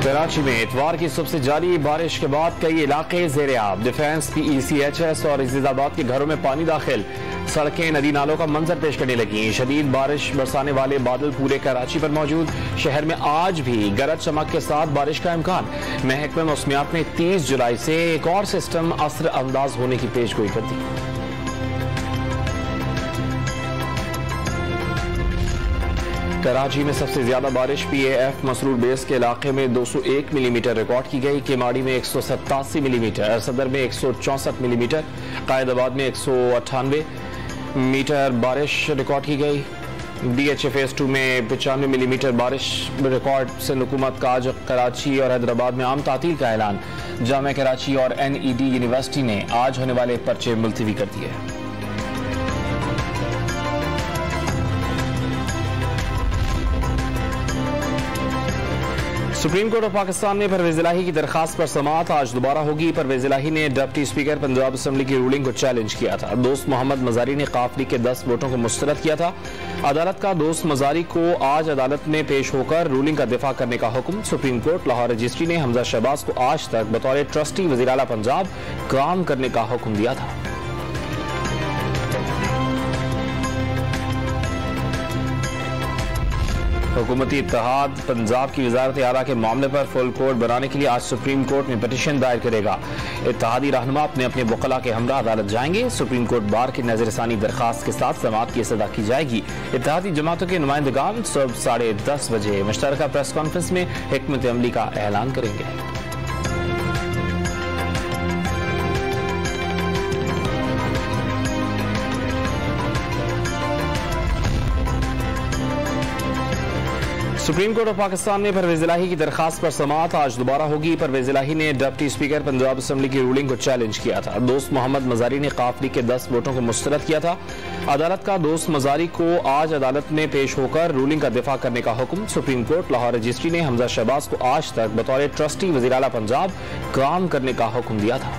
कराची में इतवार की सुबह से जारी बारिश के बाद कई इलाके ज़ेर-आब। डिफेंस, PECHS और इज़ाबाद के घरों में पानी दाखिल। सड़कें नदी नालों का मंजर पेश करने लगी। शदीद बारिश बरसाने वाले बादल पूरे कराची पर मौजूद। शहर में आज भी गरज चमक के साथ बारिश का इम्कान। महकमा मौसमियात ने 30 जुलाई से एक और सिस्टम असर अंदाज होने की पेशगोई कर दी। कराची में सबसे ज्यादा बारिश PAF मसरूर बेस के इलाके में 201 मिलीमीटर रिकॉर्ड की गई। केमाड़ी में 187 मिलीमीटर, सदर में 164 मिलीमीटर, कायदाबाद में 198 मीटर बारिश रिकॉर्ड की गई। DHA फेज 2 में 95 मिलीमीटर बारिश रिकॉर्ड से हुकूमत का आज कराची और हैदराबाद में आम तातील का ऐलान। जामिया कराची और NED यूनिवर्सिटी ने आज होने वाले पर्चे मुलतवी कर दिए। सुप्रीम कोर्ट ऑफ पाकिस्तान में परवेज इलाही की दरखास्त पर समाअत आज दोबारा होगी। परवेज इलाही ने डिप्टी स्पीकर पंजाब असम्बली की रूलिंग को चैलेंज किया था। दोस्त मोहम्मद मजारी ने काफली के 10 वोटों को मुस्तरद किया था। अदालत का दोस्त मजारी को आज अदालत में पेश होकर रूलिंग का दिफा करने का हुक्म। सुप्रीम कोर्ट लाहौर रजिस्ट्री ने हमजा शहबाज को आज तक बतौर ट्रस्टी वज़ीर आला पंजाब काम करने का हुक्म दिया था। हुकूमती इत्तेहाद पंजाब की वजारत आला के मामले पर फुल कोर्ट बनाने के लिए आज सुप्रीम कोर्ट में पिटीशन दायर करेगा। इत्तेहादी रहनुमा अपने अपने वकला के हमरा अदालत जाएंगे। सुप्रीम कोर्ट बार की नजरसानी दरखास्त के साथ समाअत की इस्तदा की जाएगी। इत्तेहादी जमातों के नुमाइंदगान सुबह 10:30 बजे मुश्तरका प्रेस कॉन्फ्रेंस में हिकमत अमली का ऐलान करेंगे। सुप्रीम कोर्ट ऑफ पाकिस्तान में परवेज इलाही की दरखास्त पर समाअत आज दोबारा होगी। परवेज इलाही ने डिप्टी स्पीकर पंजाब असम्बली की रूलिंग को चैलेंज किया था। दोस्त मोहम्मद मजारी ने काफली के 10 वोटों को मुस्तरद किया था। अदालत का दोस्त मजारी को आज अदालत में पेश होकर रूलिंग का दिफा करने का हुक्म। सुप्रीम कोर्ट लाहौर रजिस्ट्री ने हमजा शहबाज को आज तक बतौर ट्रस्टी वज़ीर आला पंजाब काम करने का हुक्म दिया था।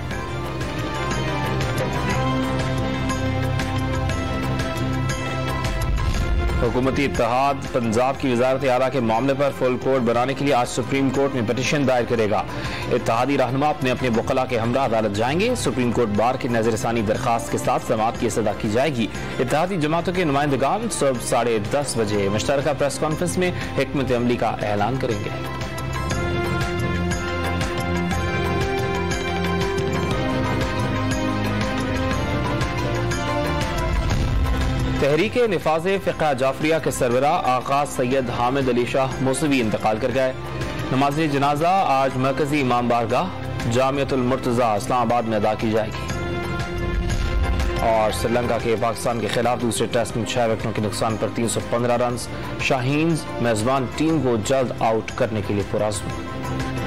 हुकूमती इत्तेहाद पंजाब की वजारत आला के मामले पर फुल कोर्ट बनाने के लिए आज सुप्रीम कोर्ट में पिटीशन दायर करेगा। इत्तेहादी रहनुमा अपने अपने वकला के हमरा अदालत जाएंगे। सुप्रीम कोर्ट बार की नजरसानी दरखास्त के साथ समाअत की इस्तदा की जाएगी। इत्तेहादी जमातों के नुमाइंदगान सुबह 10:30 बजे मुश्तरका प्रेस कॉन्फ्रेंस में हिकमत अमली का ऐलान करेंगे। तहरीके निफाज़े फ़िक़्ह जाफरिया के सरबरा आका सैयद हामिद अली शाह मौसवी इंतकाल कर गए। नमाज जनाजा आज मरकजी इमाम बारगाह जामियतुल मुर्तज़ा इस्लामाबाद में अदा की जाएगी। और श्रीलंका के पाकिस्तान के खिलाफ दूसरे टेस्ट में 6 विकेटों के नुकसान पर 315 रन। शाहीन मेजबान टीम को जल्द आउट करने के लिए पुरअज़्म।